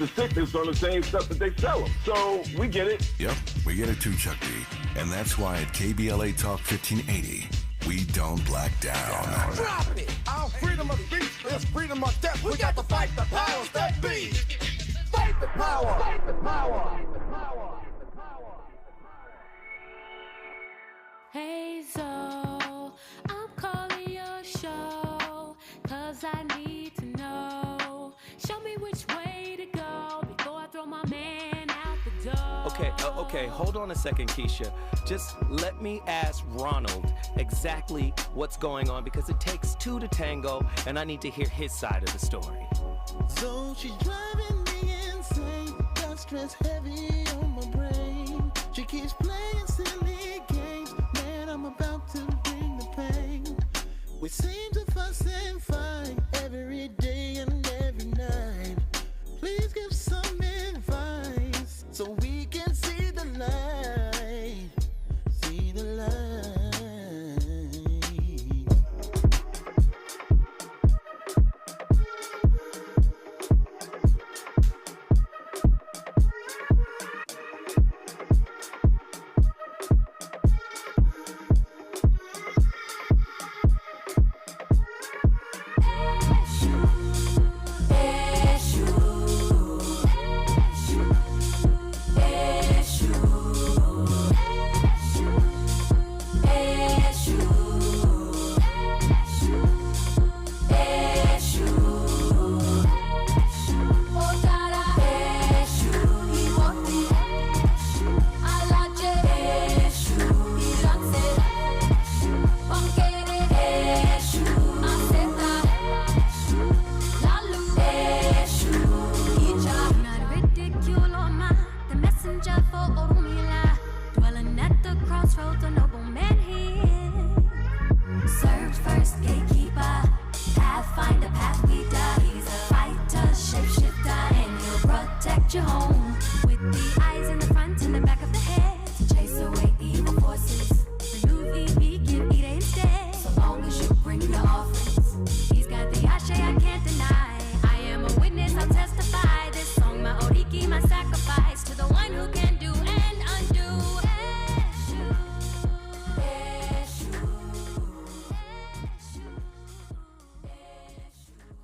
the sickness on the same stuff that they sell them. So we get it. Yep, we get it too, Chuck D. And that's why at KBLA Talk 1580, we don't black down. Drop it! Our freedom of speech is freedom of death. We got to fight the powers that be. Fight the power! Fight the power! Fight the power! Hey, so I'm calling your show, 'cause I need to know. Show me which way to go before I throw my man out the door. Okay, hold on a second, Keisha. Just let me ask Ronald exactly what's going on, because it takes two to tango, and I need to hear his side of the story. So she's driving me insane, got stress heavy on my brain. She keeps playing silly games, man, I'm about to bring the pain. We seem to fuss and fight every day and every night. Please give some advice so we can see the light, see the light.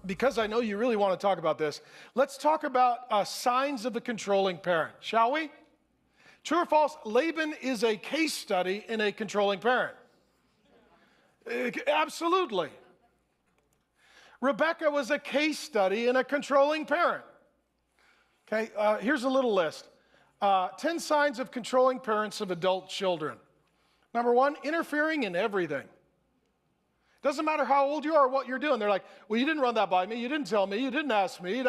Because I know you really want to talk about this, let's talk about signs of a controlling parent, shall we? True or false, Laban is a case study in a controlling parent. Absolutely. Rebecca was a case study in a controlling parent. Okay, here's a little list. 10 signs of controlling parents of adult children. Number 1, interfering in everything. Doesn't matter how old you are or what you're doing. They're like, well, you didn't run that by me. You didn't tell me. You didn't ask me.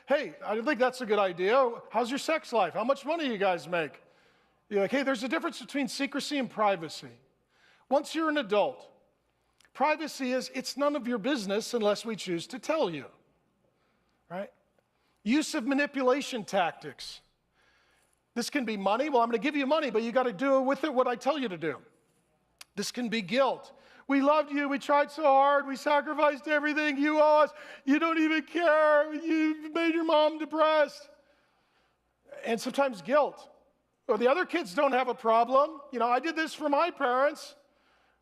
Hey, I think that's a good idea. How's your sex life? How much money you guys make? You're like, hey, there's a difference between secrecy and privacy. Once you're an adult, privacy is, it's none of your business unless we choose to tell you, right? Use of manipulation tactics. This can be money. Well, I'm going to give you money, but you got to do with it what I tell you to do. This can be guilt. We loved you. We tried so hard. We sacrificed everything. You owe us. You don't even care. You made your mom depressed. And sometimes guilt. Well, the other kids don't have a problem. You know, I did this for my parents.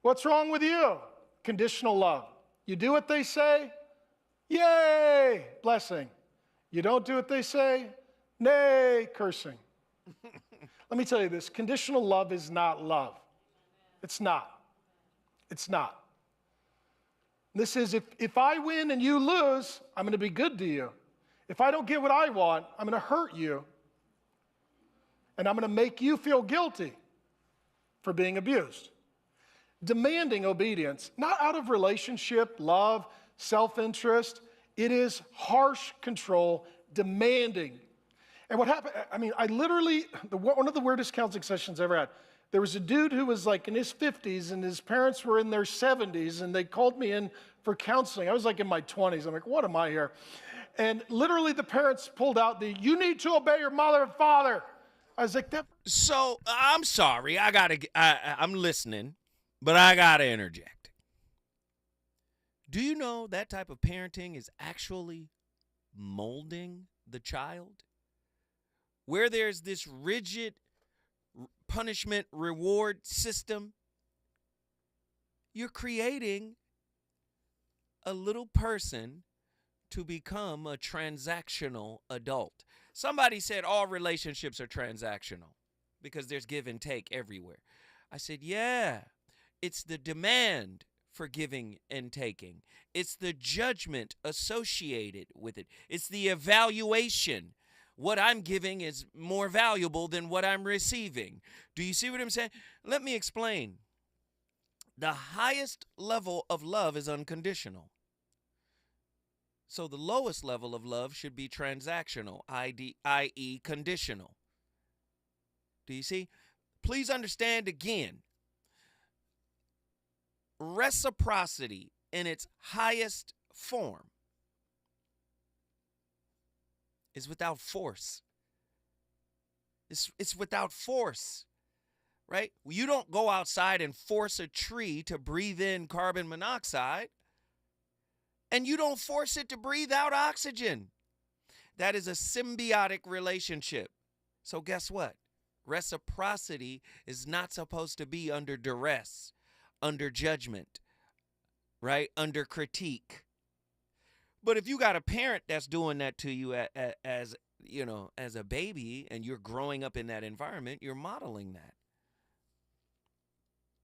What's wrong with you? Conditional love. You do what they say, yay, blessing. You don't do what they say, nay, cursing. Let me tell you this, conditional love is not love. It's not. It's not. This is, if I win and you lose, I'm going to be good to you. If I don't get what I want, I'm going to hurt you. And I'm going to make you feel guilty for being abused. Demanding obedience, not out of relationship, love, self-interest. It is harsh control, demanding. And what happened, I literally, one of the weirdest counseling sessions I ever had, there was a dude who was like in his 50s and his parents were in their 70s and they called me in for counseling. I was like in my 20s. I'm like, what am I here? And literally the parents pulled out you need to obey your mother and father. I was like, that. So, I'm sorry. I'm listening, but I got to interject. Do you know that type of parenting is actually molding the child where there's this rigid punishment reward system, you're creating a little person to become a transactional adult. Somebody said all relationships are transactional because there's give and take everywhere. I said, yeah, it's the demand for giving and taking. It's the judgment associated with it. It's the evaluation. What I'm giving is more valuable than what I'm receiving. Do you see what I'm saying? Let me explain. The highest level of love is unconditional. So the lowest level of love should be transactional, i.e. conditional. Do you see? Please understand again, reciprocity in its highest form is without force. It's without force, right? You don't go outside and force a tree to breathe in carbon monoxide, and you don't force it to breathe out oxygen. That is a symbiotic relationship. So guess what? Reciprocity is not supposed to be under duress, under judgment, right? Under critique. But if you got a parent that's doing that to you as a baby, and you're growing up in that environment, you're modeling that.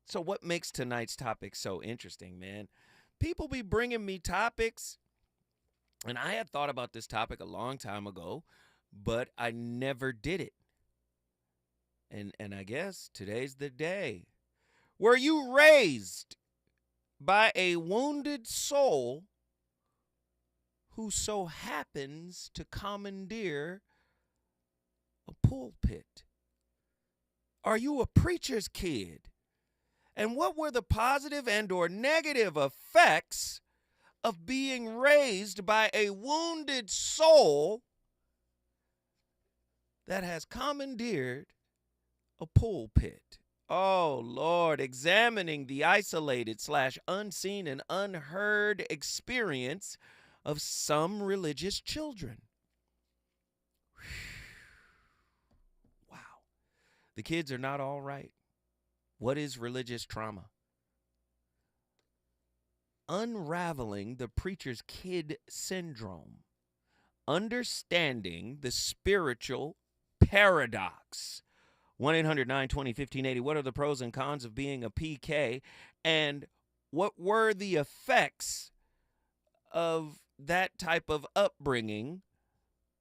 So what makes tonight's topic so interesting, man? People be bringing me topics, and I had thought about this topic a long time ago, but I never did it. And I guess today's the day. Were you raised by a wounded soul who so happens to commandeer a pulpit? Are you a preacher's kid? And what were the positive and or negative effects of being raised by a wounded soul that has commandeered a pulpit? Oh, Lord, examining the isolated / unseen and unheard experience of some religious children. Wow. The kids are not all right. What is religious trauma? Unraveling the preacher's kid syndrome. Understanding the spiritual paradox. 1-800-920-1580. What are the pros and cons of being a PK? And what were the effects of that type of upbringing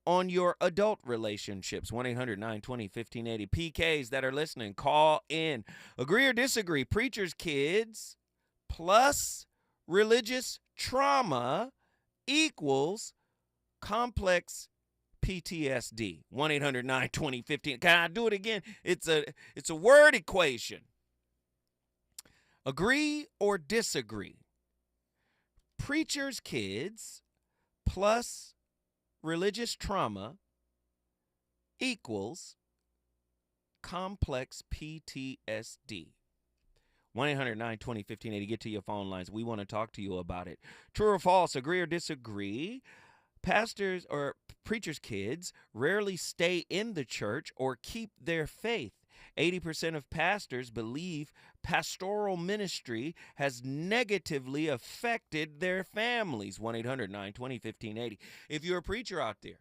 on your adult relationships? 1-800-920-1580. PKs that are listening, call in. Agree or disagree? Preacher's kids plus religious trauma equals complex PTSD. 1-800-920-15. Can I do it again? It's a word equation. Agree or disagree? Preacher's kids plus religious trauma equals complex PTSD. 1-800-920-1580. Get to your phone lines. We want to talk to you about it. True or false? Agree or disagree? Pastors or preachers' kids rarely stay in the church or keep their faith. 80% of pastors believe pastoral ministry has negatively affected their families. 1-800-920-1580. If you're a preacher out there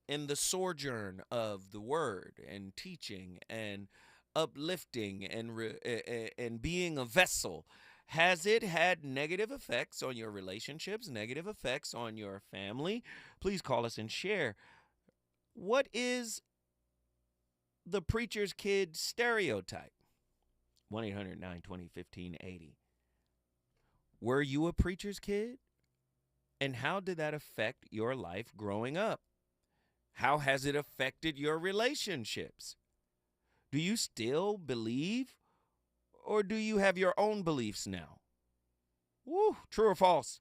in the sojourn of the word and teaching and uplifting and being a vessel, has it had negative effects on your relationships, negative effects on your family? Please call us and share. What is the preacher's kid stereotype? 1-800-920-1580. Were you a preacher's kid? And how did that affect your life growing up? How has it affected your relationships? Do you still believe, or do you have your own beliefs now? Woo, true or false?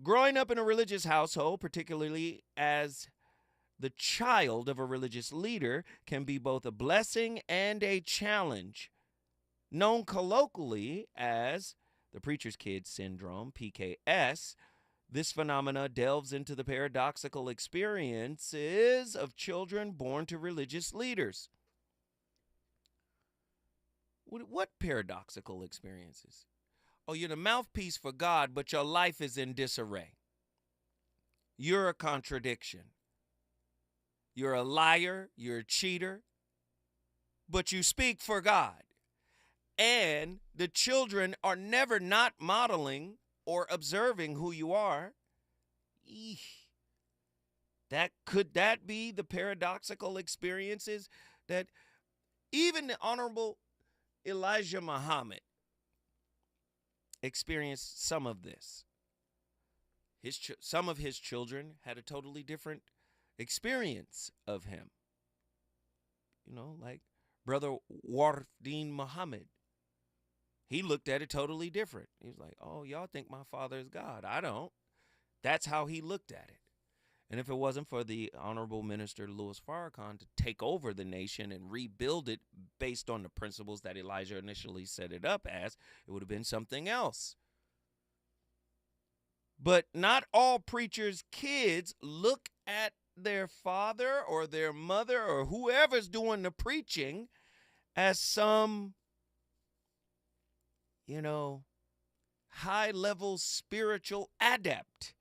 Growing up in a religious household, particularly as the child of a religious leader, can be both a blessing and a challenge. Known colloquially as the preacher's kid syndrome, PKS, This phenomena delves into the paradoxical experiences of children born to religious leaders. What paradoxical experiences? Oh, you're the mouthpiece for God, but your life is in disarray. You're a contradiction. You're a liar, you're a cheater, but you speak for God. And the children are never not modeling or observing who you are. Could that be the paradoxical experiences that even the Honorable Elijah Muhammad experienced some of this? Some of his children had a totally different experience of him. You know, like Brother Wardeen Muhammad. He looked at it totally different. He was like, oh, y'all think my father is God. I don't. That's how he looked at it. And if it wasn't for the Honorable Minister Louis Farrakhan to take over the nation and rebuild it based on the principles that Elijah initially set it up as, it would have been something else. But not all preachers' kids look at their father or their mother or whoever's doing the preaching as some, high-level spiritual adept.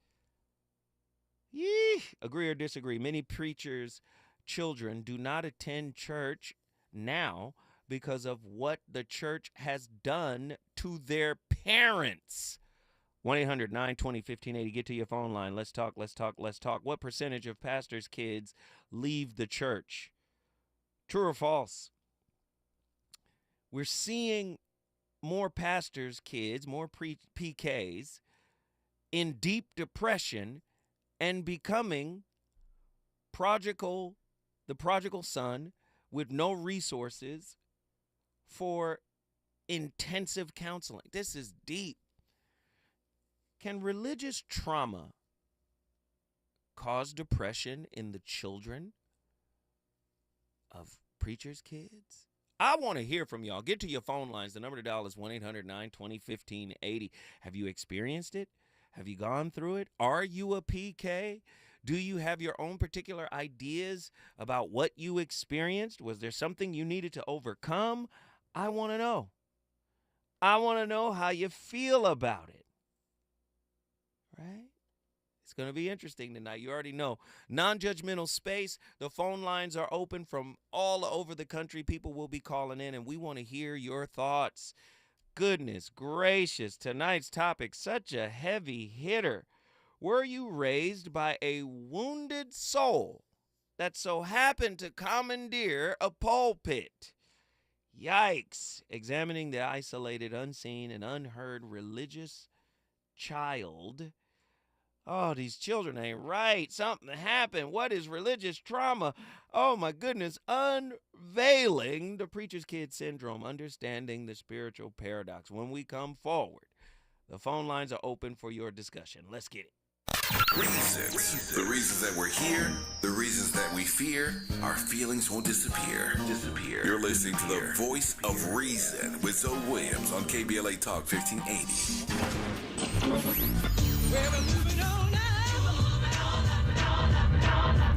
Agree or disagree? Many preachers' children do not attend church now because of what the church has done to their parents. 1-800-920-1580. Get to your phone line. Let's talk. What percentage of pastors' kids leave the church? True or false? We're seeing more pastors' kids, more PKs, in deep depression and becoming the prodigal son with no resources for intensive counseling. This is deep. Can religious trauma cause depression in the children of preachers' kids? I want to hear from y'all. Get to your phone lines. The number to dial is 1-800-920-1580. Have you experienced it? Have you gone through it? Are you a PK? Do you have your own particular ideas about what you experienced? Was there something you needed to overcome? I want to know. I want to know how you feel about it. Right? It's going to be interesting tonight. You already know. Non-judgmental space. The phone lines are open from all over the country. People will be calling in, and we want to hear your thoughts. Goodness gracious. Tonight's topic, such a heavy hitter. Were you raised by a wounded soul that so happened to commandeer a pulpit? Yikes. Examining the isolated, unseen, and unheard religious child. Oh, these children ain't right. Something happened. What is religious trauma? Oh, my goodness. Unveiling the preacher's kid syndrome. Understanding the spiritual paradox. When we come forward, the phone lines are open for your discussion. Let's get it. Reasons. The reasons that we're here, the reasons that we fear, our feelings won't disappear. You're listening to the voice of reason with Zoe Williams on KBLA Talk 1580.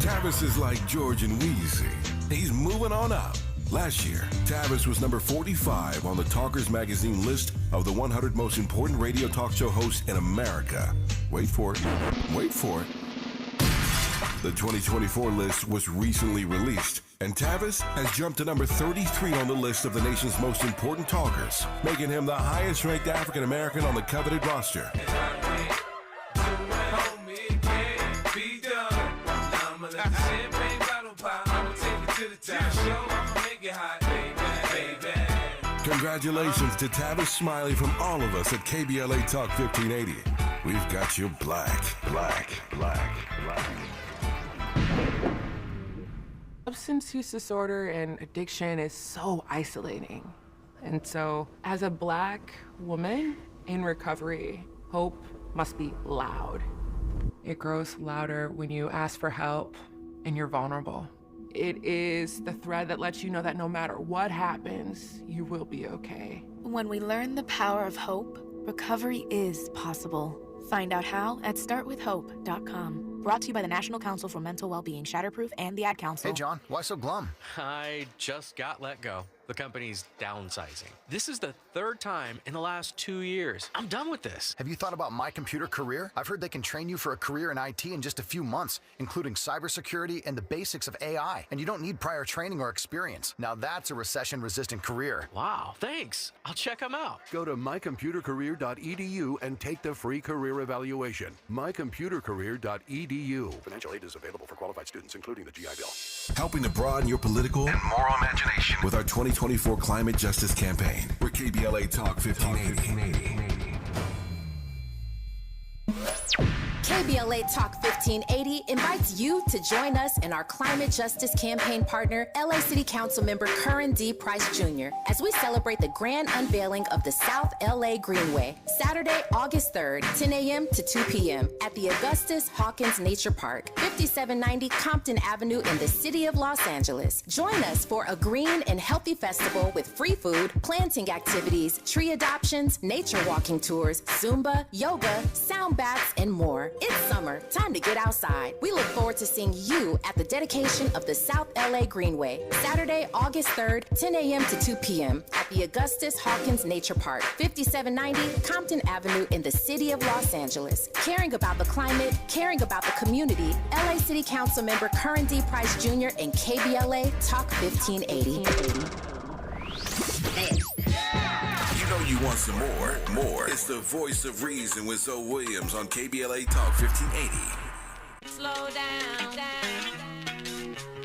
Tavis is like George and Wheezy. He's moving on up. Last year, Tavis was number 45 on the Talkers Magazine list of the 100 most important radio talk show hosts in America. Wait for it. The 2024 list was recently released, and Tavis has jumped to number 33 on the list of the nation's most important talkers, making him the highest-ranked African-American on the coveted roster. Congratulations to Tavis Smiley from all of us at KBLA Talk 1580. We've got you black. Substance use disorder and addiction is so isolating. And so, as a Black woman in recovery, hope must be loud. It grows louder when you ask for help and you're vulnerable. It is the thread that lets you know that no matter what happens, you will be okay. When we learn the power of hope, recovery is possible. Find out how at startwithhope.com. Brought to you by the National Council for Mental Wellbeing, Shatterproof, and the Ad Council. Hey, John, why so glum? I just got let go. The company's downsizing. This is the third time in the last 2 years. I'm done with this. Have you thought about My Computer Career? I've heard they can train you for a career in IT in just a few months, including cybersecurity and the basics of AI. And you don't need prior training or experience. Now that's a recession-resistant career. Wow, thanks. I'll check them out. Go to mycomputercareer.edu and take the free career evaluation. mycomputercareer.edu. Financial aid is available for qualified students, including the GI Bill. Helping to broaden your political and moral imagination with our 2024 Climate Justice Campaign. We're KBLA Talk 1580. KBLA Talk 1580 invites you to join us and our climate justice campaign partner, LA City Council member Curran D. Price Jr., as we celebrate the grand unveiling of the South LA Greenway, Saturday, August 3rd, 10 a.m. to 2 p.m. at the Augustus Hawkins Nature Park, 5790 Compton Avenue in the city of Los Angeles. Join us for a green and healthy festival with free food, planting activities, tree adoptions, nature walking tours, Zumba, yoga, sound baths, and more. It's summer, time to get outside. We look forward to seeing you at the dedication of the South LA Greenway, Saturday, August 3rd, 10 a.m. to 2 p.m. at the Augustus Hawkins Nature Park, 5790 Compton Avenue in the city of Los Angeles. Caring about the climate, caring about the community, LA City Council member Curran D. Price Jr. and KBLA Talk 1580. You know you want some more. It's the voice of reason with Zoe Williams on KBLA Talk 1580. Slow down.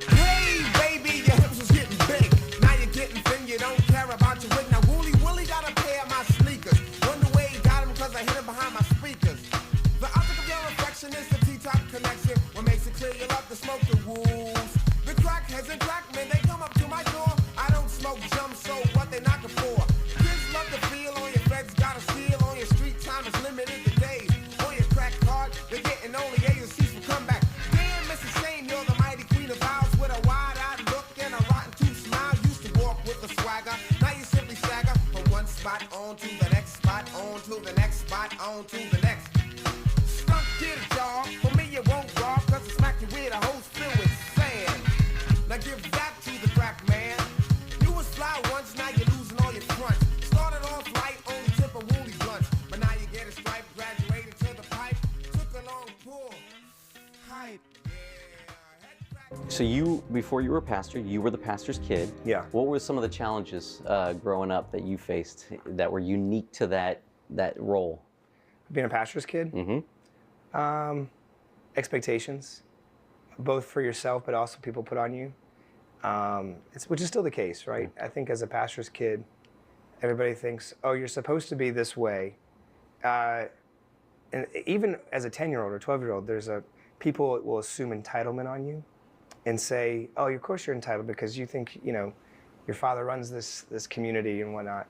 Hey, baby, your hips was getting big. Now you're getting thin, you don't care about your wig. Now, Wooly got a pair of my sneakers. Wonder where he got them, cause I hit him behind my speakers. The optic of your reflection is the T-top connection. What makes it clear you love to smoke the rules. The crackheads and crackmen, they come up to my door. I don't smoke jump, so what they knocking for? Kids love to feel on your feds, got a steal on your street time is limited to days. On your crack card, they're getting only A's and C's for comeback. Damn, Mrs. Shane, you're the mighty queen of vows with a wide-eyed look and a rotten tooth smile. Used to walk with a swagger, now you simply stagger from one spot on to the next spot, on to the next spot, on to the next. Skunk get a job, for me it won't rob, cause it smack you with a hose filled with sand. Now give that to the crack man. You was fly once, now you're losing all your fronts. Started off light, only tip of woolly blunts, but now you get a stripe, graduated to the pipe, took a long pull. Hype. So you, before you were a pastor, you were the pastor's kid. Yeah. What were some of the challenges growing up that you faced that were unique to that role? Being a pastor's kid? Mm-hmm. Expectations, both for yourself, but also people put on you. Which is still the case, right? I think as a pastor's kid, everybody thinks, oh, you're supposed to be this way. And even as a 10-year-old or 12-year-old, people will assume entitlement on you and say, oh, of course you're entitled because you think, your father runs this community and whatnot.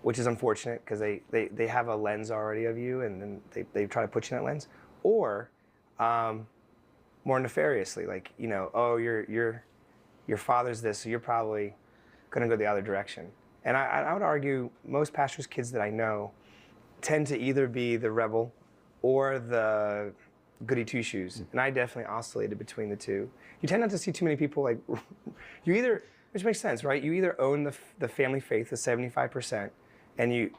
Which is unfortunate because they have a lens already of you and then they try to put you in that lens. Or more nefariously, like, oh, your father's this, so you're probably gonna go the other direction. And I would argue most pastors' kids that I know tend to either be the rebel or the goody two-shoes. And I definitely oscillated between the two. You tend not to see too many people like, which makes sense, right? You either own the family faith, the 75%, and you,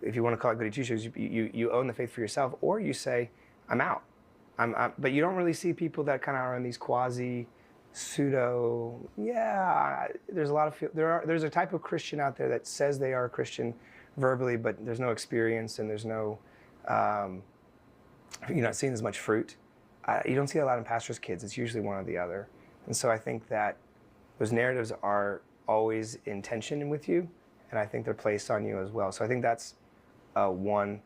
if you want to call it goody two-shoes, you own the faith for yourself, or you say, I'm out. But you don't really see people that kind of are in these pseudo, there's a lot of, there's a type of Christian out there that says they are a Christian verbally, but there's no experience and there's no, you're not seeing as much fruit. You don't see a lot in pastors' kids. It's usually one or the other. And so I think that those narratives are always in tension with you, and I think they're placed on you as well. So I think that's one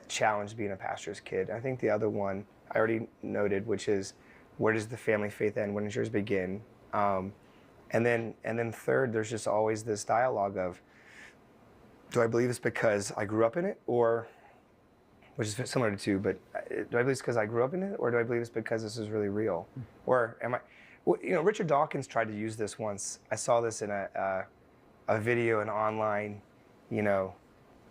challenge being a pastor's kid. I think the other one I already noted, which is where does the family faith end? When does yours begin? And then third, there's just always this dialogue of, do I believe it's because I grew up in it, or, which is similar to two, but do I believe it's because I grew up in it, or do I believe it's because this is really real? Or am I, Richard Dawkins tried to use this once. I saw this in a video, an online,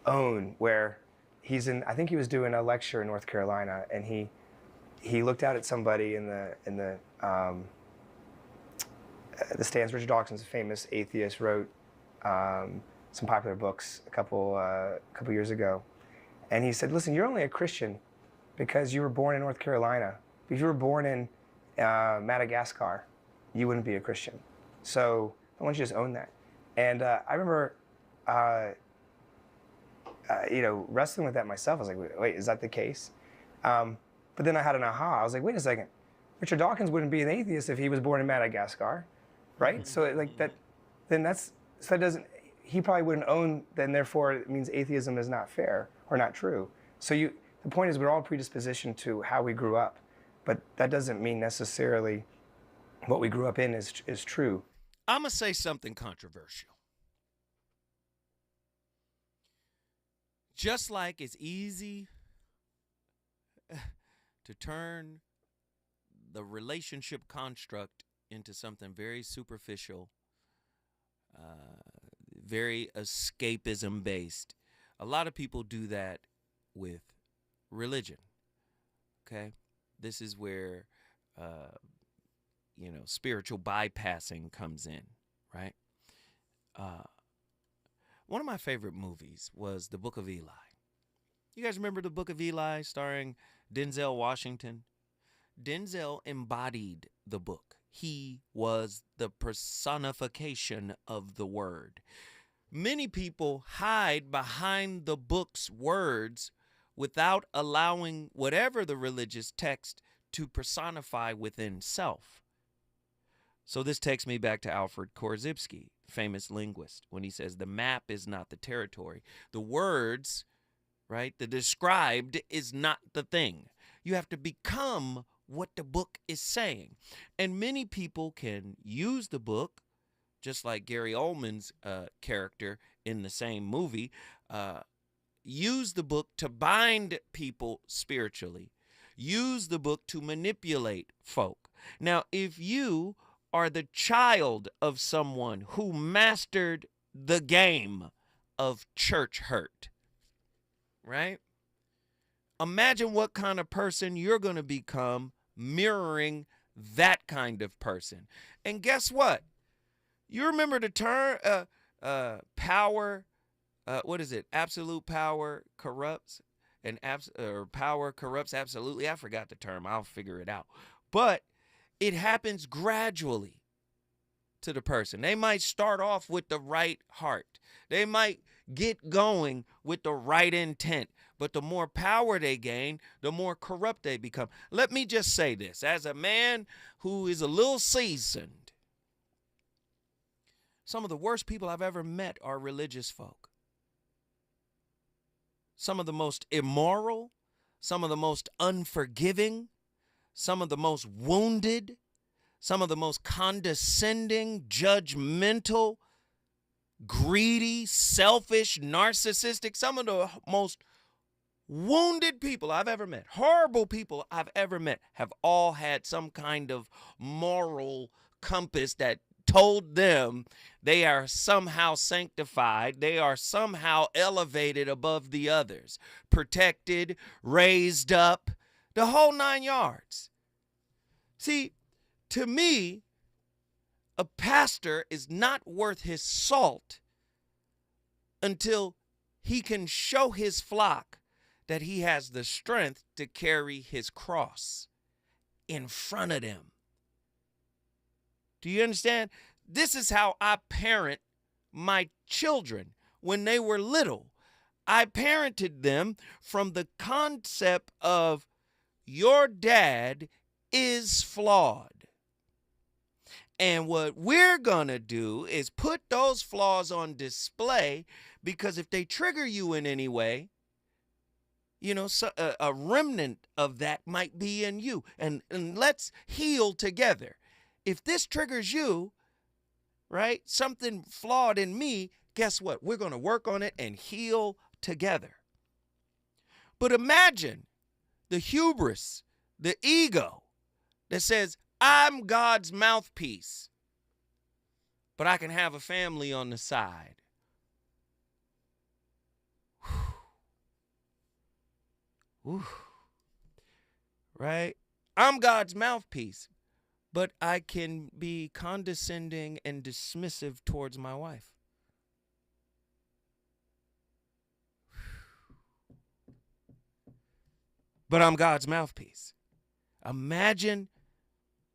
own, where I think he was doing a lecture in North Carolina, and he looked out at somebody in the stands. Richard Dawkins, a famous atheist, wrote some popular books a couple years ago, and he said, "Listen, you're only a Christian because you were born in North Carolina. If you were born in Madagascar, you wouldn't be a Christian. So I want you to just own that." And I remember, wrestling with that myself. I was like, "Wait, is that the case?" But then I had an aha. I was like, "Wait a second. Richard Dawkins wouldn't be an atheist if he was born in Madagascar, right?" Mm-hmm. So like that, then that doesn't. He probably wouldn't own. Then therefore, it means atheism is not fair or not true. So the point is, we're all predispositioned to how we grew up, but that doesn't mean necessarily what we grew up in is true. I'm gonna say something controversial. Just like it's easy to turn the relationship construct into something very superficial, very escapism based. A lot of people do that with religion. Okay? This is where spiritual bypassing comes in, right? One of my favorite movies was The Book of Eli. You guys remember The Book of Eli starring Denzel Washington? Denzel embodied the book. He was the personification of the word. Many people hide behind the book's words without allowing whatever the religious text to personify within self. So this takes me back to Alfred Korzybski, famous linguist, when he says the map is not the territory. The words, right, the described is not the thing. You have to become what the book is saying. And many people can use the book, just like Gary Oldman's character in the same movie, use the book to bind people spiritually, use the book to manipulate folk. Now, if you are the child of someone who mastered the game of church hurt, right? Imagine what kind of person you're going to become mirroring that kind of person. And guess what? You remember the term power, what is it? Absolute power corrupts, and power corrupts absolutely. I forgot the term. I'll figure it out. But it happens gradually to the person. They might start off with the right heart. They might get going with the right intent. But the more power they gain, the more corrupt they become. Let me just say this. As a man who is a little seasoned, some of the worst people I've ever met are religious folk. Some of the most immoral, some of the most unforgiving, some of the most wounded, some of the most condescending, judgmental, greedy, selfish, narcissistic, some of the most wounded people I've ever met, horrible people I've ever met, have all had some kind of moral compass that told them they are somehow sanctified, they are somehow elevated above the others, protected, raised up, the whole 9 yards. See, to me, a pastor is not worth his salt until he can show his flock that he has the strength to carry his cross in front of them. Do you understand? This is how I parent my children when they were little. I parented them from the concept of your dad is flawed. And what we're going to do is put those flaws on display, because if they trigger you in any way, a remnant of that might be in you. And let's heal together. If this triggers you, right, something flawed in me, guess what? We're going to work on it and heal together. But imagine the hubris, the ego that says, I'm God's mouthpiece, but I can have a family on the side. Whew. Ooh. Right? I'm God's mouthpiece, but I can be condescending and dismissive towards my wife. But I'm God's mouthpiece. Imagine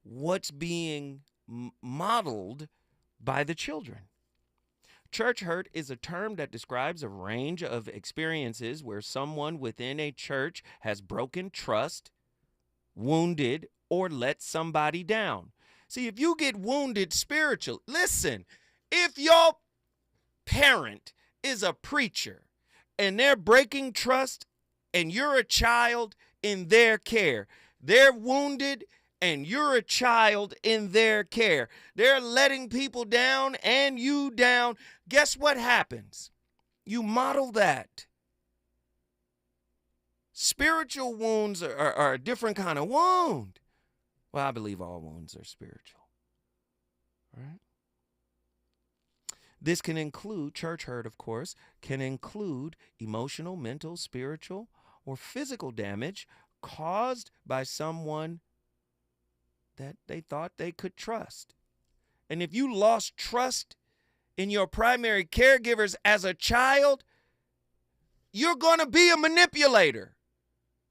what's being modeled by the children. Church hurt is a term that describes a range of experiences where someone within a church has broken trust, wounded, or let somebody down. See, if you get wounded spiritually, listen, if your parent is a preacher and they're breaking trust and you're a child in their care, they're wounded and you're a child in their care, they're letting people down and you down, guess what happens? You model that. Spiritual wounds are a different kind of wound. Well, I believe all wounds are spiritual. Right? This can include, church hurt, of course, can include emotional, mental, spiritual, or physical damage caused by someone that they thought they could trust. And if you lost trust in your primary caregivers as a child, you're going to be a manipulator.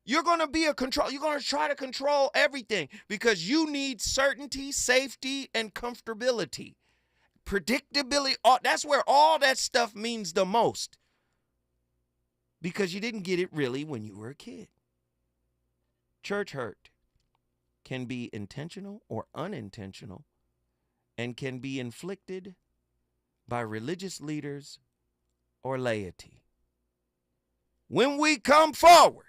You're going to be a control. You're going to try to control everything because you need certainty, safety, and comfortability. Predictability, that's where all that stuff means the most because you didn't get it really when you were a kid. Church hurt can be intentional or unintentional and can be inflicted by religious leaders or laity. When we come forward,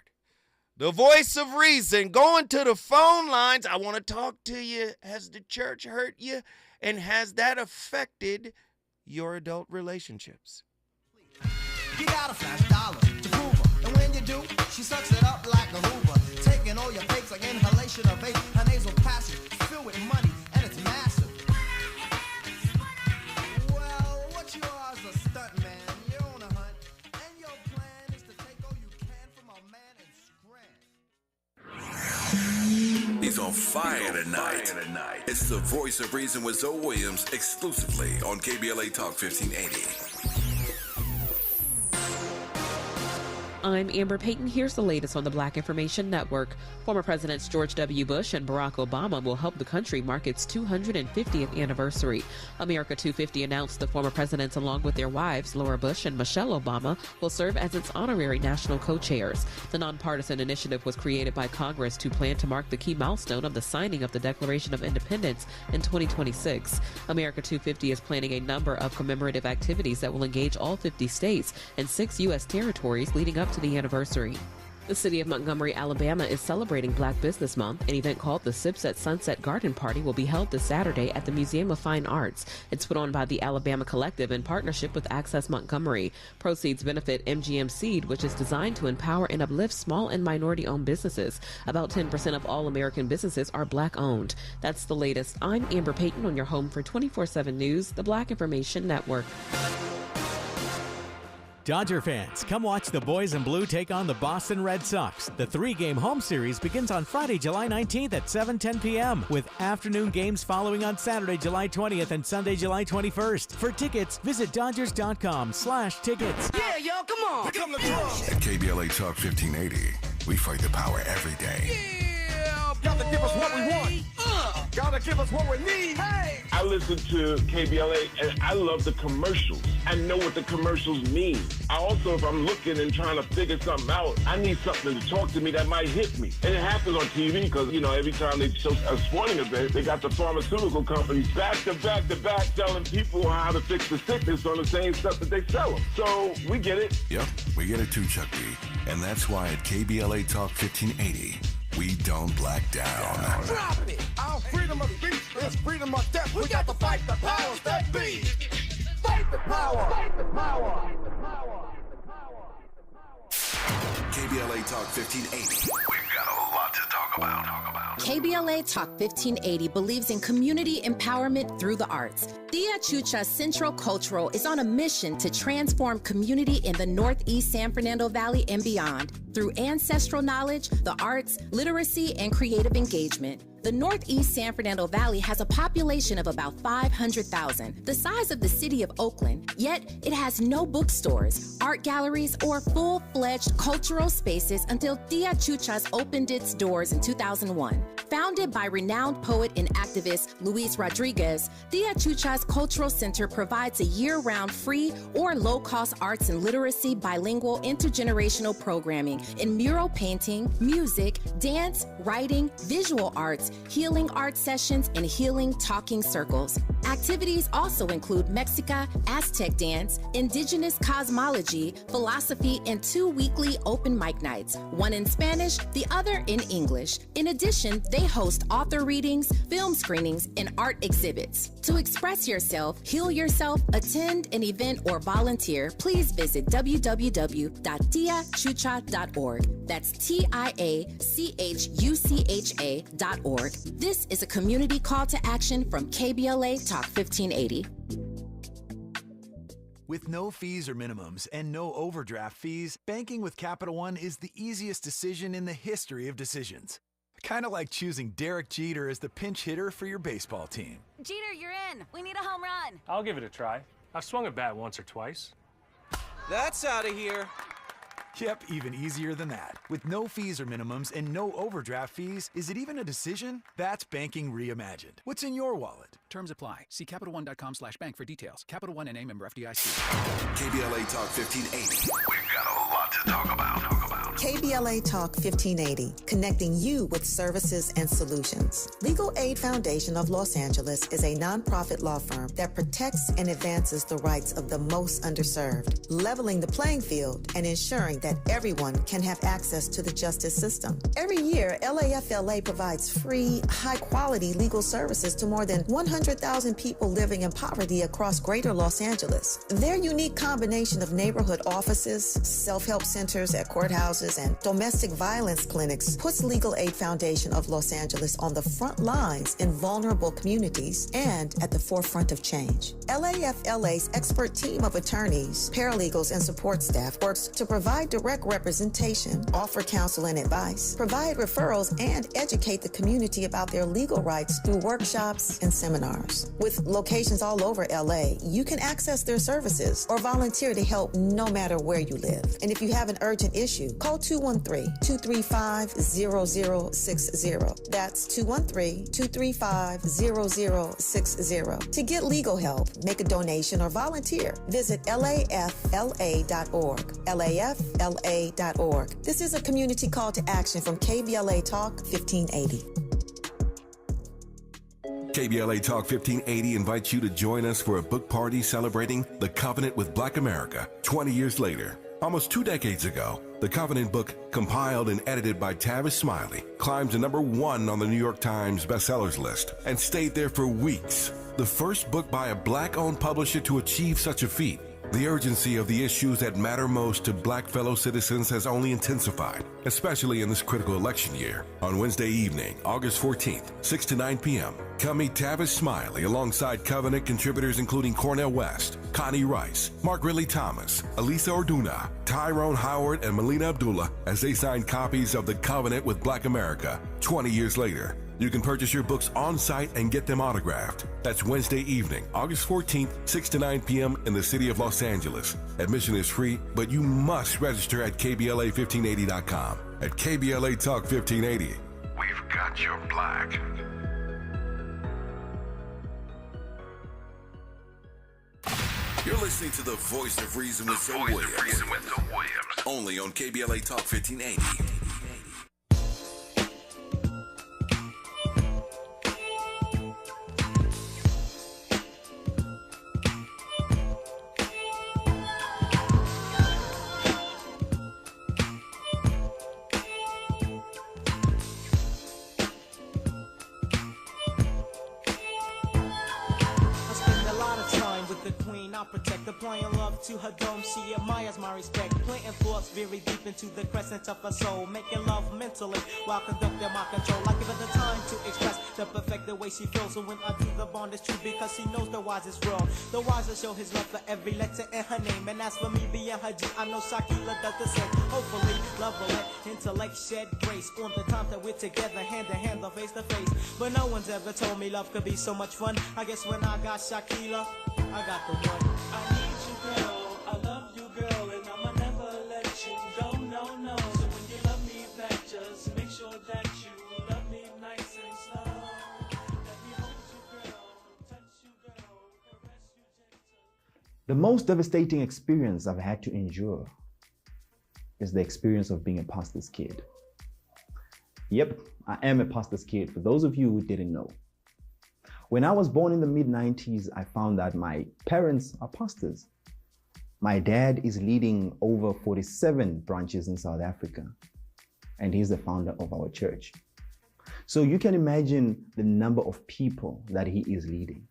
the voice of reason, going to the phone lines, I want to talk to you. Has the church hurt you? And has that affected your adult relationships? You got a flash dollar to prove her. And when you do, she sucks it up like a Hoover. Taking all your fakes like inhalation of vape. Her nasal passage filled with money, and it's massive. Well, what you are is a stunt man. You're on a hunt, and your plan is to take all you can from a man and scram. He's on fire tonight. It's the voice of reason with Zoe Williams exclusively on KBLA Talk 1580. I'm Amber Payton. Here's the latest on the Black Information Network. Former Presidents George W. Bush and Barack Obama will help the country mark its 250th anniversary. America 250 announced the former presidents, along with their wives, Laura Bush and Michelle Obama, will serve as its honorary national co-chairs. The nonpartisan initiative was created by Congress to plan to mark the key milestone of the signing of the Declaration of Independence in 2026. America 250 is planning a number of commemorative activities that will engage all 50 states and 6 U.S. territories leading up to the anniversary. The city of Montgomery, Alabama is celebrating Black Business Month. An event called the Sips at Sunset Garden Party will be held this Saturday at the Museum of Fine Arts. It's put on by the Alabama Collective in partnership with Access Montgomery. Proceeds benefit MGM Seed, which is designed to empower and uplift small and minority-owned businesses. About 10% of all American businesses are Black-owned. That's the latest. I'm Amber Payton on your home for 24/7 News, the Black Information Network. Dodger fans, come watch the boys in blue take on the Boston Red Sox. The 3-game home series begins on Friday, July 19th at 7:10 p.m. with afternoon games following on Saturday, July 20th and Sunday, July 21st. For tickets, visit Dodgers.com/tickets. Yeah, yo, come on. Pick up the drum. At KBLA Talk 1580, we fight the power every day. Yeah, gotta give us what we want. Gotta give us what we need. Hey. I listen to KBLA and I love the commercials. I know what the commercials mean. I also, if I'm looking and trying to figure something out, I need something to talk to me that might hit me. And it happens on TV because, you know, every time they show a sporting event, they got the pharmaceutical companies back to back telling people how to fix the sickness on the same stuff that they sell them. So we get it. Yep, we get it too, Chuck D. And that's why at KBLA Talk 1580, we don't black down. Drop it! Our freedom of speech is freedom of death. We got to fight the powers that be. Fight the power! Fight the power! Fight the power! KBLA Talk 1580. We've got a lot to talk about. KBLA Talk 1580 believes in community empowerment through the arts. Tia Chucha Central Cultural is on a mission to transform community in the Northeast San Fernando Valley and beyond through ancestral knowledge, the arts, literacy, and creative engagement. The Northeast San Fernando Valley has a population of about 500,000, the size of the city of Oakland, yet it has no bookstores, art galleries, or full-fledged cultural spaces until Tia Chucha's opened its doors in 2001. Founded by renowned poet and activist Luis Rodriguez, Tia Chucha's Cultural Center provides a year-round free or low-cost arts and literacy bilingual intergenerational programming in mural painting, music, dance, writing, visual arts, healing art sessions, and healing talking circles. Activities also include Mexica, Aztec dance, indigenous cosmology, philosophy, and 2 weekly open mic nights, one in Spanish, the other in English. In addition, they host author readings, film screenings, and art exhibits. To express yourself, heal yourself, attend an event, or volunteer, please visit www.tiachucha.org. That's TIACHUCHA.org. This is a community call to action from KBLA Talk 1580. With no fees or minimums and no overdraft fees, banking with Capital One is the easiest decision in the history of decisions. Kind of like choosing Derek Jeter as the pinch hitter for your baseball team. Jeter, you're in. We need a home run. I'll give it a try. I've swung a bat once or twice. That's out of here. Yep, even easier than that. With no fees or minimums and no overdraft fees, is it even a decision? That's banking reimagined. What's in your wallet? Terms apply. See CapitalOne.com/bank for details. Capital One N.A. member FDIC. KBLA Talk 1580. We've got a lot to talk about. KBLA Talk 1580, connecting you with services and solutions. Legal Aid Foundation of Los Angeles is a nonprofit law firm that protects and advances the rights of the most underserved, leveling the playing field and ensuring that everyone can have access to the justice system. Every year, LAFLA provides free, high-quality legal services to more than 100,000 people living in poverty across greater Los Angeles. Their unique combination of neighborhood offices, self-help centers at courthouses, and domestic violence clinics puts Legal Aid Foundation of Los Angeles on the front lines in vulnerable communities and at the forefront of change. LAFLA's expert team of attorneys, paralegals, and support staff works to provide direct representation, offer counsel and advice, provide referrals, and educate the community about their legal rights through workshops and seminars. With locations all over LA, you can access their services or volunteer to help no matter where you live. And if you have an urgent issue, call 213-235-0060. That's 213-235-0060. To get legal help, make a donation, or volunteer, visit LAFLA.org. LAFLA.org. This is a community call to action from KBLA Talk 1580. KBLA Talk 1580 invites you to join us for a book party celebrating The Covenant with Black America 20 years later. Almost 2 decades ago, the Covenant book, compiled and edited by Tavis Smiley, climbed to #1 on the New York Times bestsellers list and stayed there for weeks. The first book by a black-owned publisher to achieve such a feat. The urgency of the issues that matter most to black fellow citizens has only intensified, especially in this critical election year. On Wednesday evening, August 14th, 6 to 9 p.m., come meet Tavis Smiley alongside Covenant contributors including Cornel West, Connie Rice, Mark Ridley Thomas, Elisa Orduna, Tyrone Howard, and Melina Abdullah as they sign copies of The Covenant with Black America 20 years later. You can purchase your books on site and get them autographed. That's Wednesday evening, August 14th, 6 to 9 p.m. in the city of Los Angeles. Admission is free, but you must register at KBLA1580.com. At KBLA Talk 1580, we've got your black. You're listening to the Voice of Reason with Zoe Williams. Only on KBLA Talk 1580. To her dome, she admires my respect. Planting thoughts very deep into the crescent of her soul, making love mentally while conducting my control. I give her the time to express the perfect the way she feels. And when I do the bond is true because she knows the wise is real. The wise will show his love for every letter in her name. And as for me being her G, I know Shakila does the same. Hopefully, love will let intellect shed grace on the time that we're together, hand to hand or face to face. But no one's ever told me love could be so much fun. I guess when I got Shakila, I got the one. I need you, girl. I love you, girl, and I'ma never let you go. No, no. So when you love me back, just make sure that you love me nice and slow. Let me hold you, girl, touch you, girl, caress you gentle. The most devastating experience I've had to endure is the experience of being a pastor's kid. Yep, I am a pastor's kid, for those of you who didn't know. When I was born in the mid-90s, I found that my parents are pastors. My dad is leading over 47 branches in South Africa, and he's the founder of our church. So you can imagine the number of people that he is leading.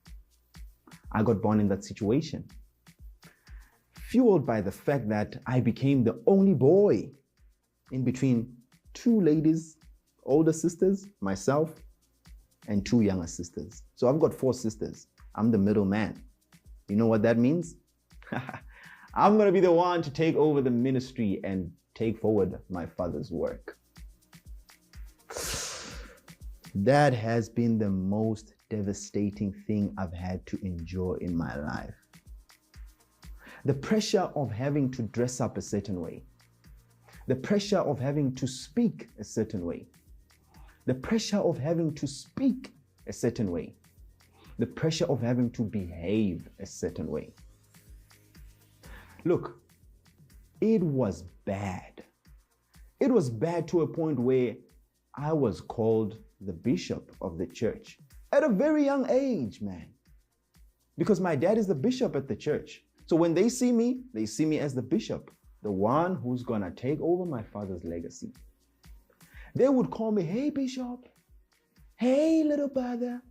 I got born in that situation, fueled by the fact that I became the only boy in between two ladies, older sisters, myself, and two younger sisters. So I've got 4 sisters. I'm the middle man. You know what that means? I'm gonna be the one to take over the ministry and take forward my father's work. That has been the most devastating thing I've had to endure in my life. The pressure of having to dress up a certain way. The pressure of having to speak a certain way. The pressure of having to speak a certain way. The pressure of having to behave a certain way. Look, it was bad. It was bad to a point where I was called the bishop of the church at a very young age, man. Because my dad is the bishop at the church. So when they see me as the bishop, the one who's gonna take over my father's legacy. They would call me, hey, bishop, hey, little brother.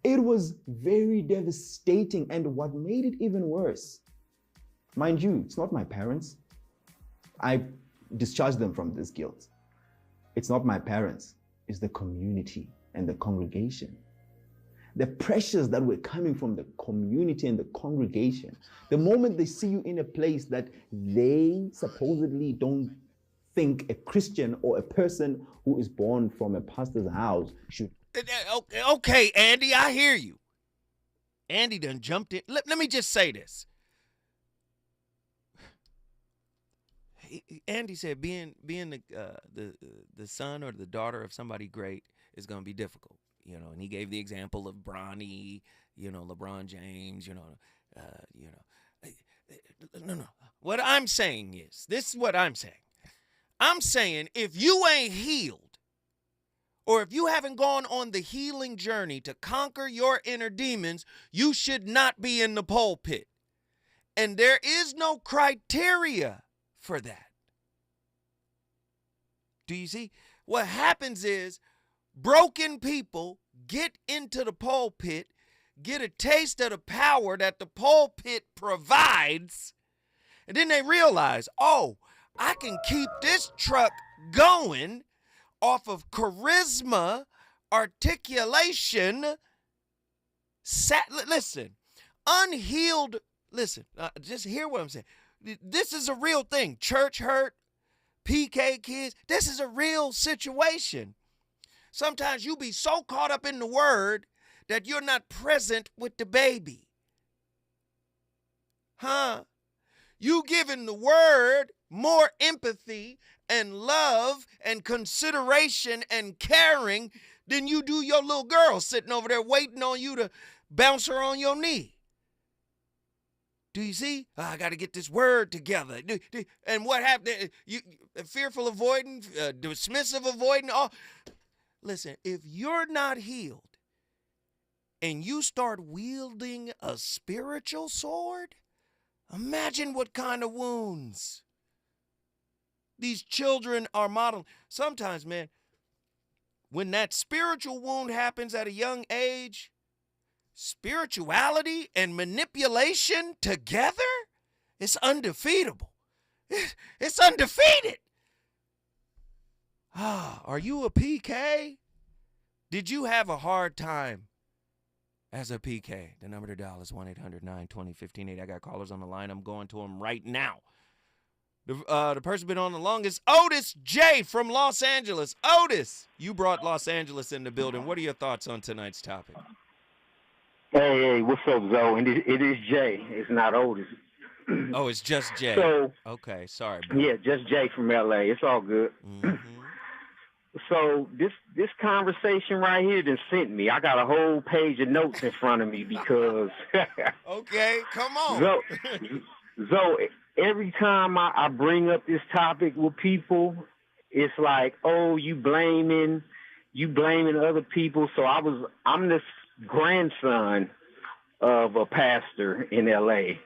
It was very devastating. And what made it even worse, mind you, it's not my parents. I discharged them from this guilt. It's not my parents, it's the community and the congregation. The pressures that were coming from the community and the congregation. The moment they see you in a place that they supposedly don't think a Christian or a person who is born from a pastor's house should. Okay, Andy, I hear you. Andy done jumped in. Let me just say this. Andy said being the son or the daughter of somebody great is going to be difficult, you know. And he gave the example of Bronny, you know, LeBron James, No. What I'm saying is, this is what I'm saying. I'm saying if you ain't healed, or if you haven't gone on the healing journey to conquer your inner demons, you should not be in the pulpit. And there is no criteria for that. Do you see? What happens is broken people get into the pulpit, get a taste of the power that the pulpit provides, and then they realize, oh, I can keep this truck going off of charisma, articulation. Listen, unhealed, just hear what I'm saying. This is a real thing. Church hurt, PK kids, this is a real situation. Sometimes you be so caught up in the word that you're not present with the baby. You giving the word more empathy and love and consideration and caring than you do your little girl sitting over there waiting on you to bounce her on your knee. Do you see? I got to get this word together. And what happened? You fearful avoiding, dismissive avoiding. Listen, if you're not healed and you start wielding a spiritual sword, imagine what kind of wounds these children are modeling. Sometimes, man, when that spiritual wound happens at a young age, spirituality and manipulation together, it's undefeatable. It's undefeated. Are you a PK? Did you have a hard time as a PK? The number to dial is 1-800-920-1580. I got callers on the line. I'm going to them right now. The person been on the longest, Otis J from Los Angeles. Otis, you brought Los Angeles in the building. What are your thoughts on tonight's topic? Hey, what's up, Zoe? It is Jay. It's not Otis. Oh, it's just Jay. So, okay, sorry, bro. Yeah, just Jay from LA. It's all good. So this conversation right here done sent me. I got a whole page of notes in front of me because okay, come on. Zoe, every time I bring up this topic with people, it's like, oh, you blaming other people. So I'm this grandson of a pastor in LA.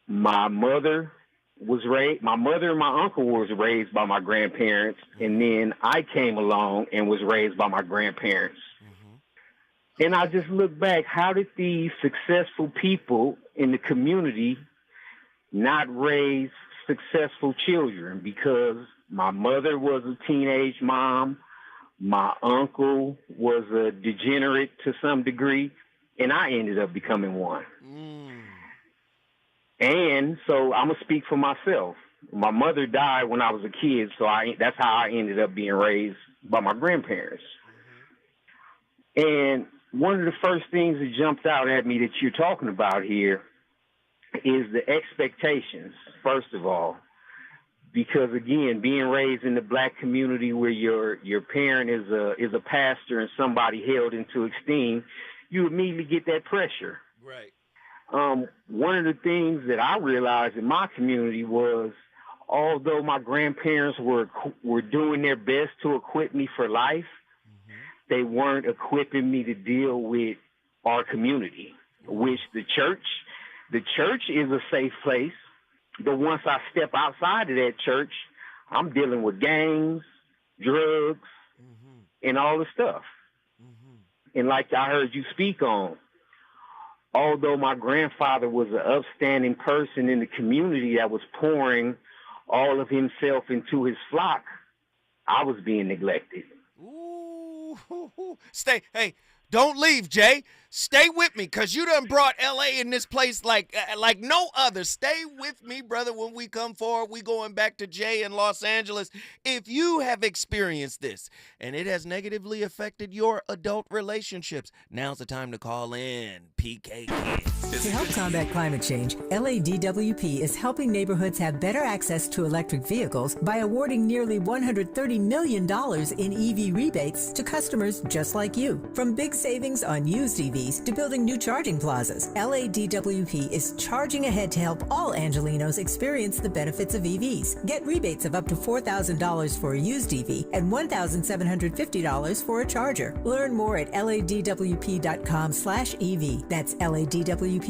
My mother and my uncle was raised by my grandparents, and then I came along and was raised by my grandparents. And I just look back, how did these successful people in the community not raise successful children? Because my mother was a teenage mom, my uncle was a degenerate to some degree, and I ended up becoming one. And so I'm going to speak for myself. My mother died when I was a kid, so that's how I ended up being raised by my grandparents. And one of the first things that jumped out at me that you're talking about here is the expectations, first of all. Because, again, being raised in the black community where your parent is a pastor and somebody held into esteem, you immediately get that pressure. Right. One of the things that I realized in my community was, although my grandparents were doing their best to equip me for life, they weren't equipping me to deal with our community, which the church is a safe place. But once I step outside of that church, I'm dealing with gangs, drugs, and all the stuff. And like I heard you speak on, although my grandfather was an upstanding person in the community that was pouring all of himself into his flock, I was being neglected. Ooh. Hey, don't leave, Jay. Stay with me, because you done brought L.A. in this place like no other. Stay with me, brother, when we come forward. We going back to Jay in Los Angeles. If you have experienced this and it has negatively affected your adult relationships, now's the time to call in PK Kids. To help combat climate change, LADWP is helping neighborhoods have better access to electric vehicles by awarding nearly $130 million in EV rebates to customers just like you. From big savings on used EVs to building new charging plazas, LADWP is charging ahead to help all Angelinos experience the benefits of EVs. Get rebates of up to $4,000 for a used EV and $1,750 for a charger. Learn more at ladwp.com/EV. That's ladwp.com/EV.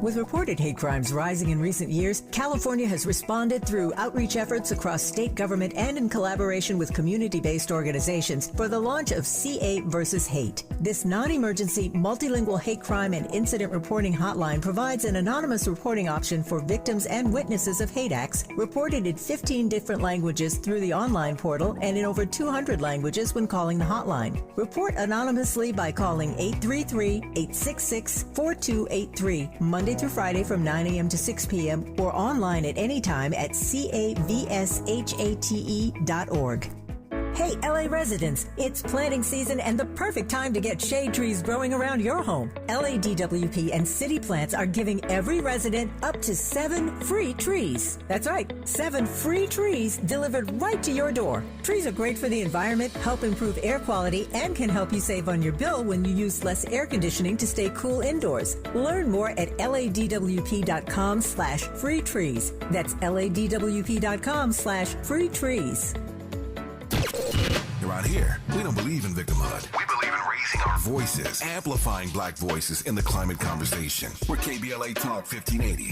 With reported hate crimes rising in recent years, California has responded through outreach efforts across state government and in collaboration with community-based organizations for the launch of CA versus Hate. This non-emergency, multilingual hate crime and incident reporting hotline provides an anonymous reporting option for victims and witnesses of hate acts, reported in 15 different languages through the online portal and in over 200 languages when calling the hotline. Report anonymously by calling 833-866-4283, Monday through Friday from 9 a.m. to 6 p.m. or online at any time at cavshate.org. Hey, LA residents, it's planting season and the perfect time to get shade trees growing around your home. LADWP and City Plants are giving every resident up to 7 free trees. That's right, 7 free trees delivered right to your door. Trees are great for the environment, help improve air quality, and can help you save on your bill when you use less air conditioning to stay cool indoors. Learn more at ladwp.com/free trees. That's ladwp.com/free trees. Around here, we don't believe in victimhood. We believe in raising our voices, amplifying black voices in the climate conversation. We're KBLA Talk 1580.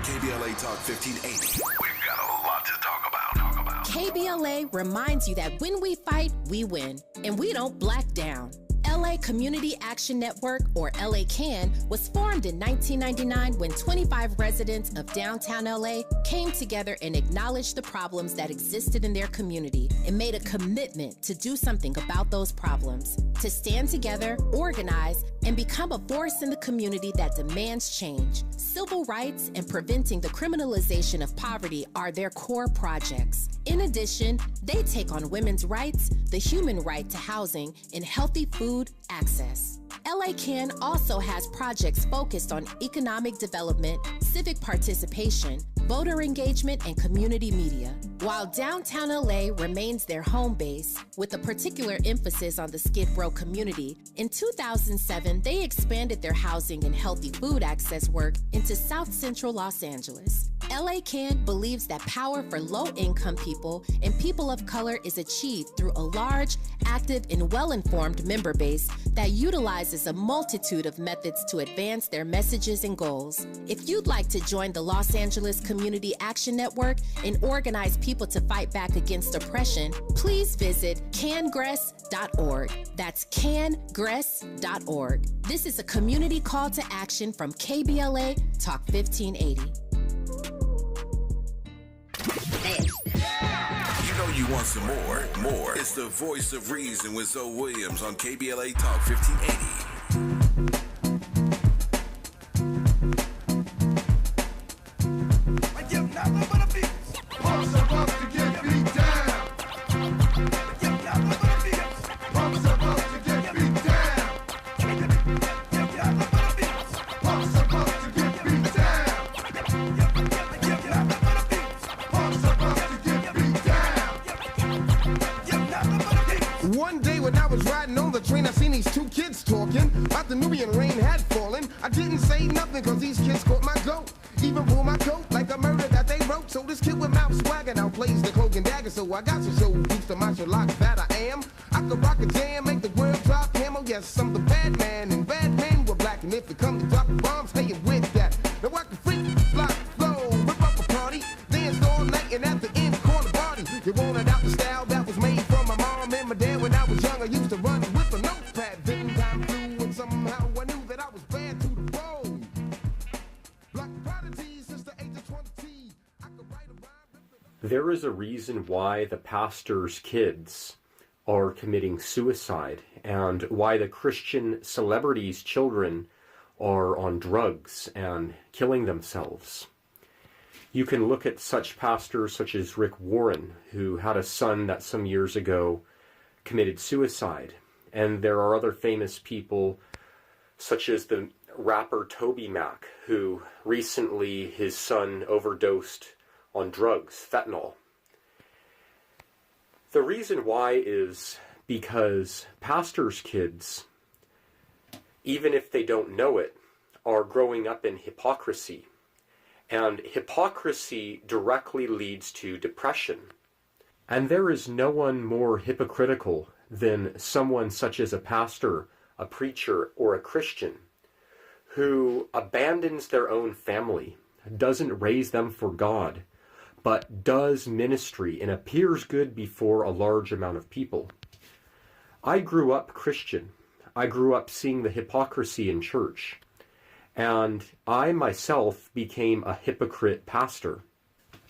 KBLA Talk 1580. We've got a lot to talk about. KBLA reminds you that when we fight, we win, and we don't black down. LA Community Action Network, or LA CAN, was formed in 1999 when 25 residents of downtown LA came together and acknowledged the problems that existed in their community and made a commitment to do something about those problems, to stand together, organize, and become a force in the community that demands change. Civil rights and preventing the criminalization of poverty are their core projects. In addition, they take on women's rights, the human right to housing, and healthy food access. LA CAN also has projects focused on economic development, civic participation, voter engagement, and community media. While downtown LA remains their home base, with a particular emphasis on the Skid Row community, in 2007, they expanded their housing and healthy food access work into South Central Los Angeles. LA CAN believes that power for low-income people and people of color is achieved through a large, active, and well-informed member base that utilizes a multitude of methods to advance their messages and goals. If you'd like to join the Los Angeles Community Action Network and organize people to fight back against oppression, please visit cangress.org. That's cangress.org. This is a community call to action from KBLA Talk 1580. You know you want some more. It's the voice of reason with Zoe Williams on KBLA Talk 1580. One day when I was riding on the train, I seen these two kids talking about the Nubian rain had fallen. I didn't say nothing cause these kids caught my goat. Even pull my coat like a murder that they wrote. So this kid with mouth swagger now plays the cloak and dagger. So I got to show used to martial locks that I am. I could rock a jam, make the world drop hammer. Yes, I'm the bad man, and bad men were black. And if it come to dropping bombs, hey, it with that. Now I can freak, fly, flow, rip up a party, dance all night, and at the end, call the party. You wanted out the style that was made from my mom and my dad when I was young. I used to run with a notepad. Then time flew, and somehow I knew that I was bad to the bone. Black prodigy since the age of 20. I could write a rhyme. There is a reason why the pastor's kids are committing suicide and why the Christian celebrities' children are on drugs and killing themselves. You can look at such pastors such as Rick Warren, who had a son that some years ago committed suicide. And there are other famous people such as the rapper Toby Mac, who recently his son overdosed on drugs, fentanyl. The reason why is because pastors' kids, even if they don't know it, are growing up in hypocrisy. And hypocrisy directly leads to depression. And there is no one more hypocritical than someone such as a pastor, a preacher, or a Christian who abandons their own family, doesn't raise them for God, but does ministry and appears good before a large amount of people. I grew up Christian. I grew up seeing the hypocrisy in church. And I myself became a hypocrite pastor.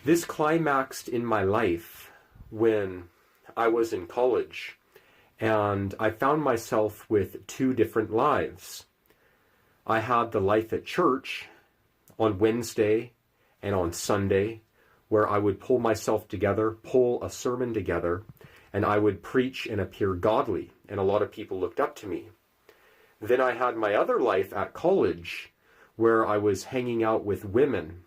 This climaxed in my life when I was in college, and I found myself with two different lives. I had the life at church on Wednesday and on Sunday, where I would pull myself together, pull a sermon together, and I would preach and appear godly, and a lot of people looked up to me. Then I had my other life at college, where I was hanging out with women.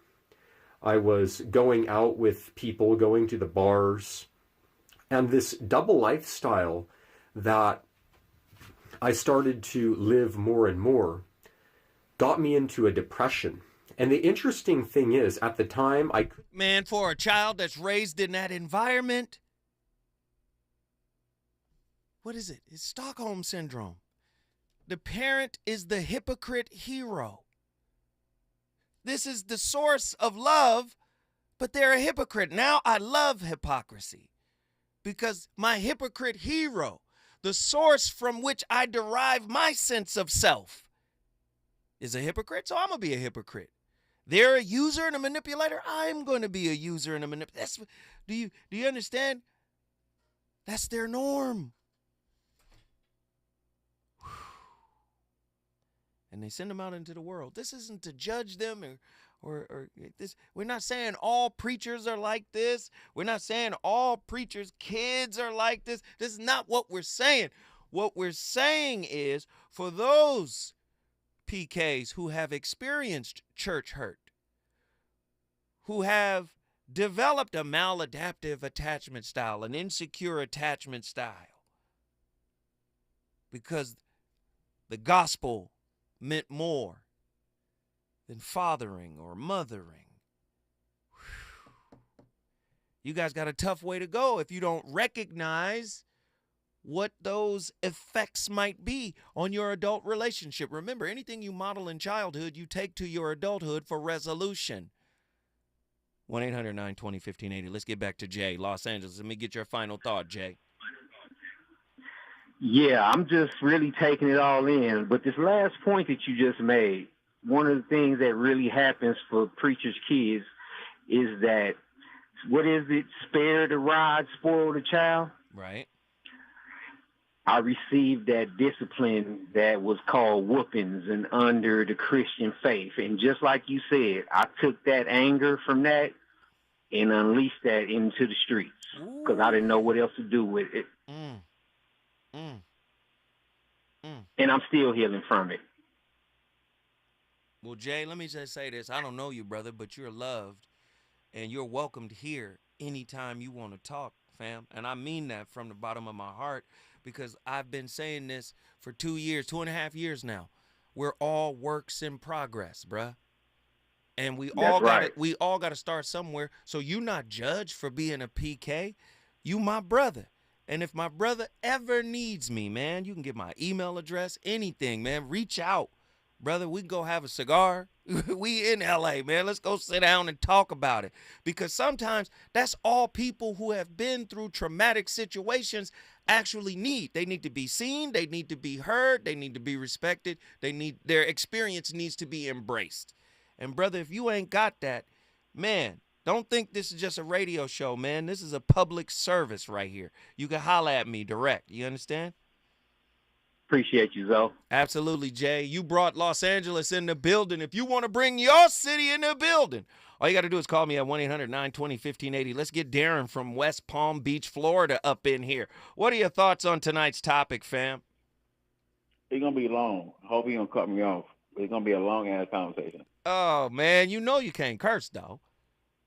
I was going out with people, going to the bars, and this double lifestyle that I started to live more and more got me into a depression. And the interesting thing is, at the time, Man, for a child that's raised in that environment, what is it? It's Stockholm Syndrome. The parent is the hypocrite hero. This is the source of love, but they're a hypocrite. Now I love hypocrisy because my hypocrite hero, the source from which I derive my sense of self, is a hypocrite, so I'm going to be a hypocrite. They're a user and a manipulator. I'm going to be a user and a manipulator. Do you understand? That's their norm. And they send them out into the world. This isn't to judge them or this. We're not saying all preachers are like this. We're not saying all preachers' kids are like this. This is not what we're saying. What we're saying is for those PKs who have experienced church hurt, who have developed a maladaptive attachment style, an insecure attachment style, because the gospel meant more than fathering or mothering. You guys got a tough way to go if you don't recognize what those effects might be on your adult relationship. Remember, anything you model in childhood, you take to your adulthood for resolution. 1-800-920-1580. Let's get back to Jay, Los Angeles. Let me get your final thought, Jay. Yeah, I'm just really taking it all in. But this last point that you just made, one of the things that really happens for preachers' kids is that, what is it? Spare the rod, spoil the child. Right. I received that discipline that was called whoopings and under the Christian faith. And just like you said, I took that anger from that and unleashed that into the streets because I didn't know what else to do with it. And I'm still healing from it. Well, Jay, let me just say this. I don't know you, brother, but you're loved and you're welcomed here anytime you want to talk, fam. And I mean that from the bottom of my heart, because I've been saying this for 2.5 years now. We're all works in progress, bruh. And we all got to start somewhere. So you're not judged for being a PK. You my brother. And if my brother ever needs me, man, you can get my email address, anything, man. Reach out. Brother, we can go have a cigar. We in LA, man. Let's go sit down and talk about it. Because sometimes that's all people who have been through traumatic situations actually need. They need to be seen. They need to be heard. They need to be respected. Their experience needs to be embraced. And brother, if you ain't got that, man, don't think this is just a radio show, man. This is a public service right here. You can holler at me direct. You understand? Appreciate you, Zoe. Absolutely, Jay. You brought Los Angeles in the building. If you want to bring your city in the building, all you got to do is call me at 1-800-920-1580. Let's get Darren from West Palm Beach, Florida up in here. What are your thoughts on tonight's topic, fam? It's going to be long. I hope you don't cut me off. It's going to be a long-ass conversation. Oh, man, you know you can't curse, though.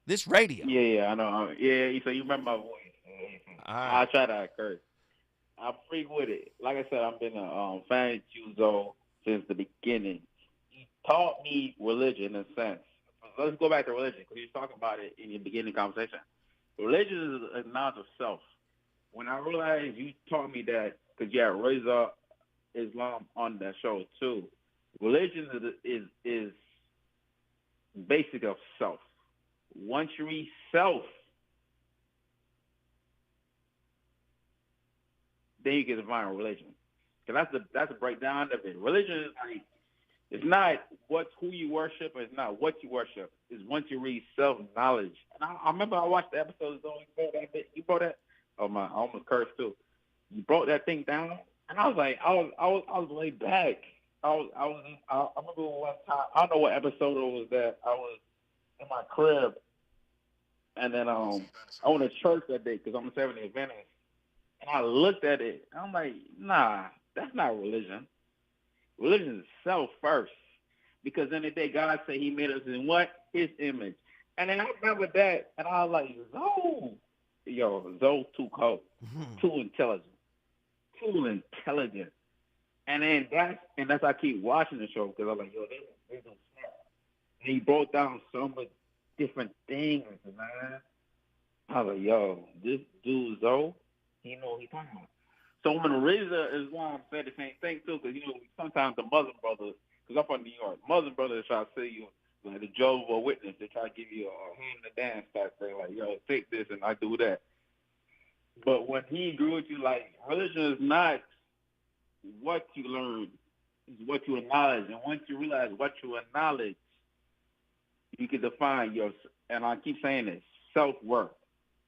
This radio. Yeah, I know. Yeah, so you remember my voice. I try to curse. I'm free with it. Like I said, I've been a fan of you, Zoe, since the beginning. You taught me religion in a sense. Let's go back to religion, because you talking about it in your beginning conversation. Religion is a knowledge of self. When I realized you taught me that, because you had Reza Islam on that show too, religion is basic of self. Once you reach self, then you can define religion. Because that's the breakdown of it. Religion is like, it's not who you worship, it's not what you worship. It's once you reach self-knowledge. And I remember I watched the episode, you brought that. Oh my, I almost cursed too. You brought that thing down, and I was like, I was laid back. I remember one time, I don't know what episode it was that I was in my crib, and then I went to church that day because I'm a Seventh-day Adventist, and I looked at it, and I'm like, nah, that's not religion. Religion is self first, because in the day God said He made us in what? His image. And then I remember that, and I was like, Zoe too cold, too intelligent. And then that's why I keep watching the show, because I'm like, they do snap. And he broke down so much different things, man. I was like, this dude Zoe, he know what he's talking about. So when Reza is one, said the same thing too, because sometimes the Muslim brothers, because I'm from New York, Muslim brothers try to say you like the Jehovah's Witness. They try to give you a hand in the dance type thing, like take this and I do that. But when he grew with you, like, religion is not what you learn, it's what you acknowledge. And once you realize what you acknowledge, you can define your, and I keep saying this, self-worth.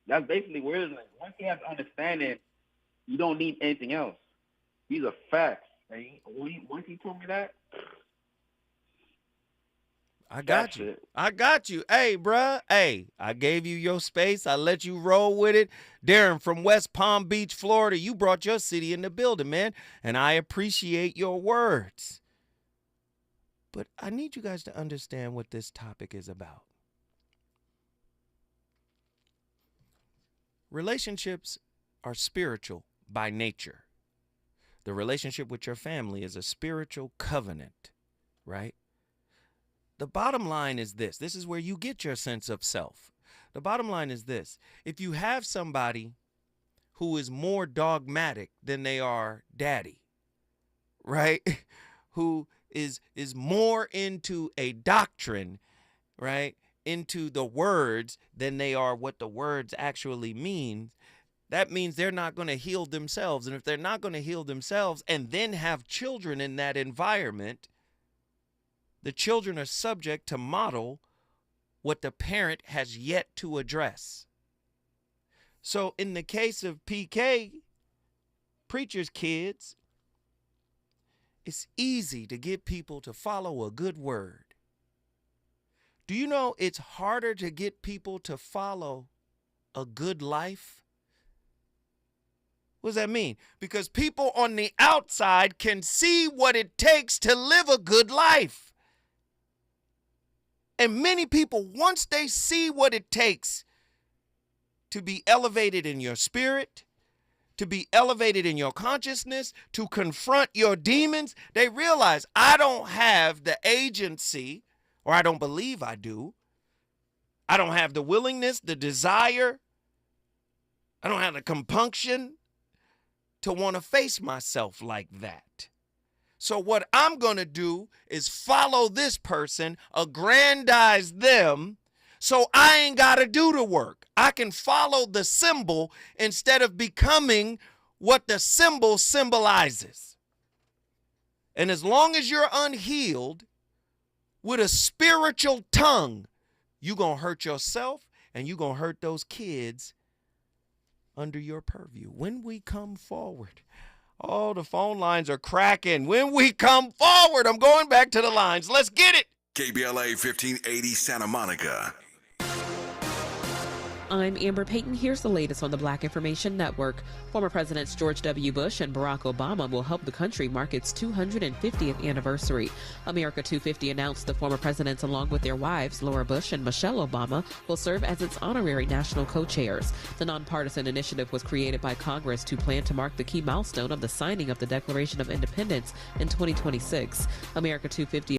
That's basically where it is. Once you have understanding, you don't need anything else. These are facts. And once he told me that, I got you. I got you. Hey, bruh. Hey, I gave you your space. I let you roll with it. Darren from West Palm Beach, Florida, you brought your city in the building, man. And I appreciate your words. But I need you guys to understand what this topic is about. Relationships are spiritual by nature. The relationship with your family is a spiritual covenant, right? The bottom line is this. This is where you get your sense of self. The bottom line is this. If you have somebody who is more dogmatic than they are daddy, right? Who is more into a doctrine, right? Into the words than they are what the words actually mean, that means they're not going to heal themselves. And if they're not going to heal themselves and then have children in that environment, the children are subject to model what the parent has yet to address. So in the case of PK, preacher's kids, it's easy to get people to follow a good word. Do you know it's harder to get people to follow a good life? What does that mean? Because people on the outside can see what it takes to live a good life. And many people, once they see what it takes to be elevated in your spirit, to be elevated in your consciousness, to confront your demons, they realize I don't have the agency, or I don't believe I do. I don't have the willingness, the desire. I don't have the compunction to want to face myself like that. So what I'm going to do is follow this person, aggrandize them, so I ain't got to do the work. I can follow the symbol instead of becoming what the symbol symbolizes. And as long as you're unhealed with a spiritual tongue, you're going to hurt yourself and you're going to hurt those kids under your purview. When we come forward, oh, the phone lines are cracking. When we come forward, I'm going back to the lines. Let's get it. KBLA 1580 Santa Monica. I'm Amber Payton. Here's the latest on the Black Information Network. Former Presidents George W. Bush and Barack Obama will help the country mark its 250th anniversary. America 250 announced the former presidents, along with their wives, Laura Bush and Michelle Obama, will serve as its honorary national co-chairs. The nonpartisan initiative was created by Congress to plan to mark the key milestone of the signing of the Declaration of Independence in 2026. America 250